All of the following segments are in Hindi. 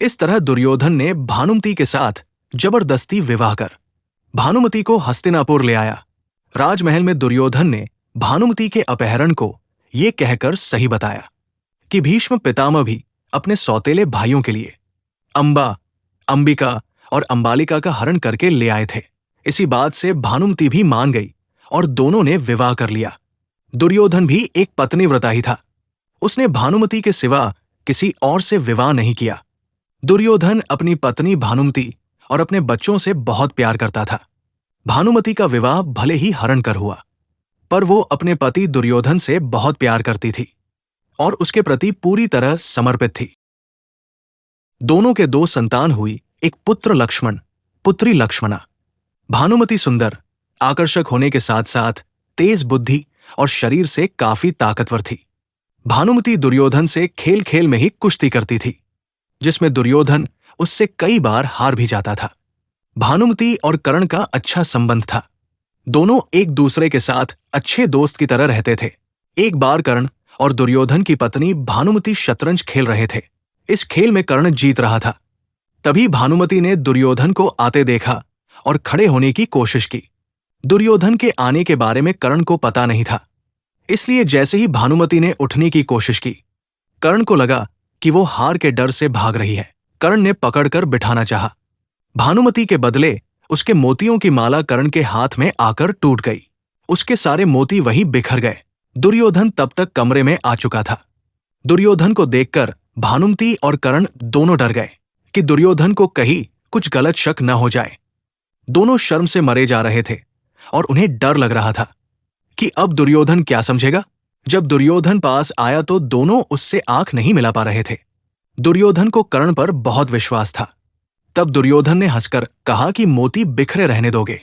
इस तरह दुर्योधन ने भानुमति के साथ जबरदस्ती विवाह कर भानुमति को हस्तिनापुर ले आया। राजमहल में दुर्योधन ने भानुमति के अपहरण को ये कहकर सही बताया कि भीष्म पितामह भी अपने सौतेले भाइयों के लिए अंबा, अंबिका और अंबालिका का हरण करके ले आए थे। इसी बात से भानुमति भी मान गई और दोनों ने विवाह कर लिया। दुर्योधन भी एक पत्नीव्रता ही था। उसने भानुमति के सिवा किसी और से विवाह नहीं किया। दुर्योधन अपनी पत्नी भानुमति और अपने बच्चों से बहुत प्यार करता था। भानुमति का विवाह भले ही हरण कर हुआ, पर वो अपने पति दुर्योधन से बहुत प्यार करती थी और उसके प्रति पूरी तरह समर्पित थी। दोनों के 2 संतान हुई, एक पुत्र लक्ष्मण, पुत्री लक्ष्मणा। भानुमति सुंदर, आकर्षक होने के साथ साथ तेज बुद्धि और शरीर से काफी ताकतवर थी। भानुमति दुर्योधन से खेल खेल में ही कुश्ती करती थी, जिसमें दुर्योधन उससे कई बार हार भी जाता था। भानुमति और कर्ण का अच्छा संबंध था। दोनों एक दूसरे के साथ अच्छे दोस्त की तरह रहते थे। एक बार कर्ण और दुर्योधन की पत्नी भानुमति शतरंज खेल रहे थे। इस खेल में कर्ण जीत रहा था। तभी भानुमति ने दुर्योधन को आते देखा और खड़े होने की कोशिश की। दुर्योधन के आने के बारे में कर्ण को पता नहीं था, इसलिए जैसे ही भानुमति ने उठने की कोशिश की, कर्ण को लगा कि वो हार के डर से भाग रही है। कर्ण ने पकड़कर बिठाना चाहा। भानुमति के बदले उसके मोतियों की माला कर्ण के हाथ में आकर टूट गई। उसके सारे मोती वहीं बिखर गए। दुर्योधन तब तक कमरे में आ चुका था। दुर्योधन को देखकर भानुमति और कर्ण दोनों डर गए कि दुर्योधन को कहीं कुछ गलत शक न हो जाए। दोनों शर्म से मरे जा रहे थे और उन्हें डर लग रहा था कि अब दुर्योधन क्या समझेगा। जब दुर्योधन पास आया तो दोनों उससे आंख नहीं मिला पा रहे थे। दुर्योधन को कर्ण पर बहुत विश्वास था। तब दुर्योधन ने हंसकर कहा कि मोती बिखरे रहने दोगे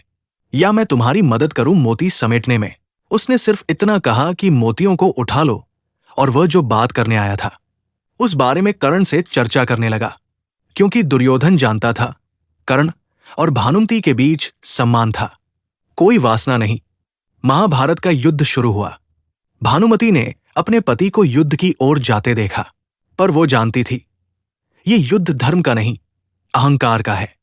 या मैं तुम्हारी मदद करूं मोती समेटने में। उसने सिर्फ इतना कहा कि मोतियों को उठा लो, और वह जो बात करने आया था उस बारे में कर्ण से चर्चा करने लगा, क्योंकि दुर्योधन जानता था कर्ण और भानुमति के बीच सम्मान था, कोई वासना नहीं। महाभारत का युद्ध शुरू हुआ। भानुमति ने अपने पति को युद्ध की ओर जाते देखा, पर वो जानती थी ये युद्ध धर्म का नहीं, अहंकार का है।